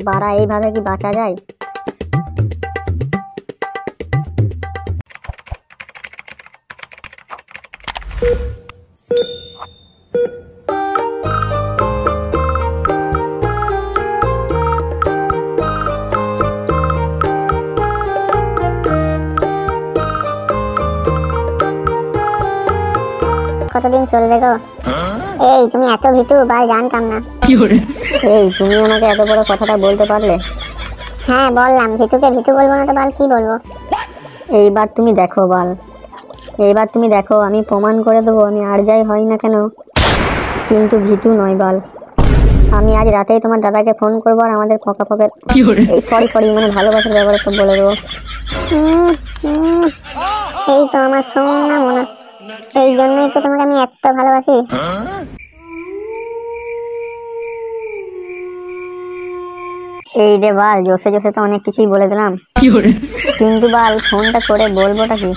বাড়া এইভাবে কি বাঁচা যায়? কতদিন চলবে গো? এই তুমি এত ভীতু ভাই, জানতাম না। এই তুমি আমাকে এত বড় কথাটা বলতে পারলে? হ্যাঁ বললাম, ভীতুকে ভীতু বলবো না তো বাল কি বলবো? এইবার তুমি দেখো বাল, এইবার তুমি দেখো, আমি প্রমাণ করে দেবো আমি আর যাই হই না কেন কিন্তু ভীতু নয় বাল। আমি আজ রাতেই তোমার দাদাকে ফোন করবো আর আমাদের পকের এই সরি মানে ভালোবাসার ব্যাপারে সব বলে দেবো। এই তো আমার সোনা মনে, এই জন্যই তো তোমাকে আমি এত ভালোবাসি। এই রে বাল, জোসে জোসে তো অনেক কিছুই বলে দিলাম, কিন্তু বাল ফোনটা করে বলবোটা কি?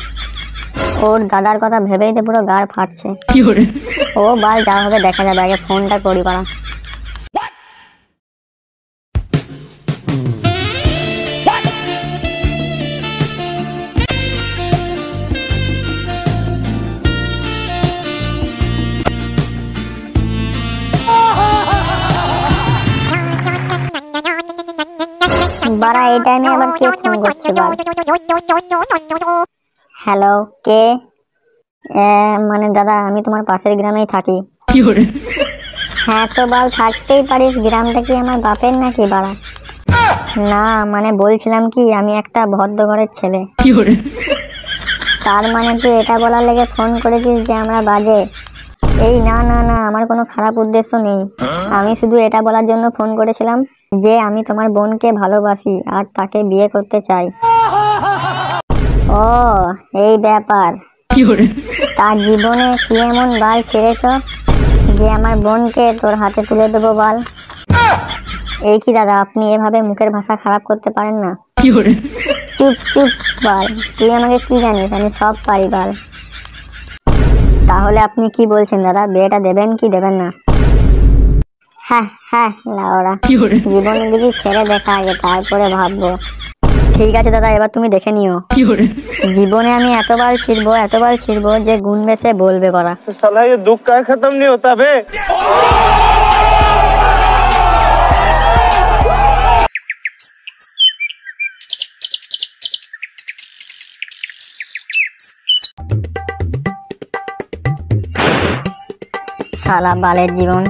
ওর দাদার কথা ভেবেই তো পুরো গাড় ফাটছে। ও বাল যা হবে দেখা যাবে, আগে ফোনটা করি পারা। বাড়া এই টাইমে আবার কে ফোন করছে বাল? হ্যালো, কে? মানে দাদা আমি তোমার পাশের গ্রামেই থাকি। হ্যাঁ তো বাল থাকতেই পারিস, গ্রামটা কি আমার বাপের নাকি বাড়া? না মানে বলছিলাম কি, আমি একটা ভদ্র ঘরের ছেলে। তার মানে তুই এটা বলার লেগে ফোন করেছিস যে আমরা বাজে? এই না না না, আমার কোনো খারাপ উদ্দেশ্য নেই, আমি শুধু এটা বলার জন্য ফোন করেছিলাম যে আমি তোমার বোনকে ভালোবাসি আর তাকে বিয়ে করতে চাই। ও এই ব্যাপার, তার জীবনে কি এমন বাল ছেড়েছ যে আমার বোনকে তোর হাতে তুলে দেবো বাল? এই কি দাদা, আপনি এভাবে মুখের ভাষা খারাপ করতে পারেন না। চুপ চুপ বাল, তুই আমাকে কি জানিস, আমি সব পারি বাল। তাহলে আপনি কি বলছেন দাদা, বিয়েটা দেবেন কি দেবেন না? হ্যাঁ হ্যাঁ লাউড়া, জীবনের দিকে ছেড়ে দেখা আগে, তারপরে ভাববো। ঠিক আছে দাদা, এবার তুমি দেখে নিও, জীবনে আমি এতবার ছিড়বো যে গুনবে সে বলবে করা। साला ये दुख का खत्म नहीं होता बे। শালা বালের জীবন,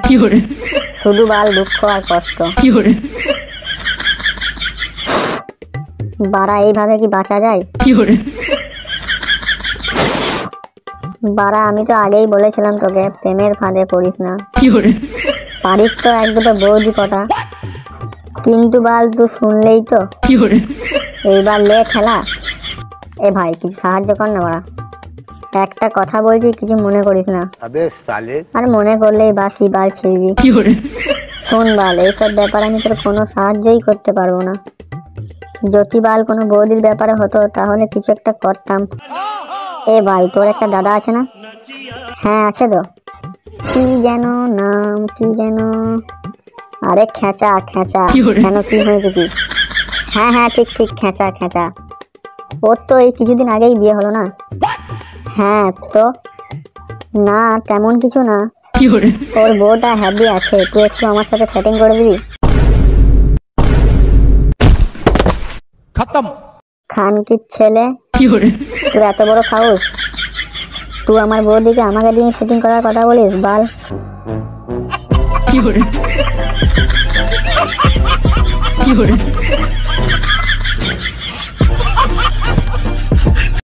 শুধু বাল দুঃখ আর কষ্ট। বাড়া এইভাবে কি বাঁচা যায়? বাড়া আমি তো আগেই বলেছিলাম তোকে প্রেমের ফাঁদে পড়িস না। পারিস তো এক দুটো বৌদি কটা, কিন্তু বাল তুই শুনলেই তো। এইবার লে খেলা। এ ভাই কিছু সাহায্য কর না বাড়া, একটা কথা বলছি, কিছু মনে করিস না। अबे साले, আর মনে করলেই বা কি বাল ছিড়বি। শোন বাল, এইসব ব্যাপারে আমি তোর কোনো সাহায্যই করতে পারবো না। যদি বাল কোনো বৌদির ব্যাপারে হতো তাহলে কিছু একটা করতাম। এ ভাই তোর একটা দাদা আছে না? হ্যাঁ আছে তো। কি যেন নাম, কি যেন, আরে খেঁচা খেঁচা। কেন কি হয়েছে কি? হ্যাঁ হ্যাঁ ঠিক ঠিক, খেঁচা খেঁচা। ওর তো এই কিছুদিন আগেই বিয়ে হলো না। হ্যাঁ তো না তেমন কিছু না, ওর বউটা হ্যাপি আছে, তুই একটু আমার সাথে সেটিং করে দিবি? खत्म। খানকির ছেলে, তোর এত বড় সাহস, তুই আমার বউদিকে আমাকে দিয়ে সেটিং করার কথা বলিস বাল?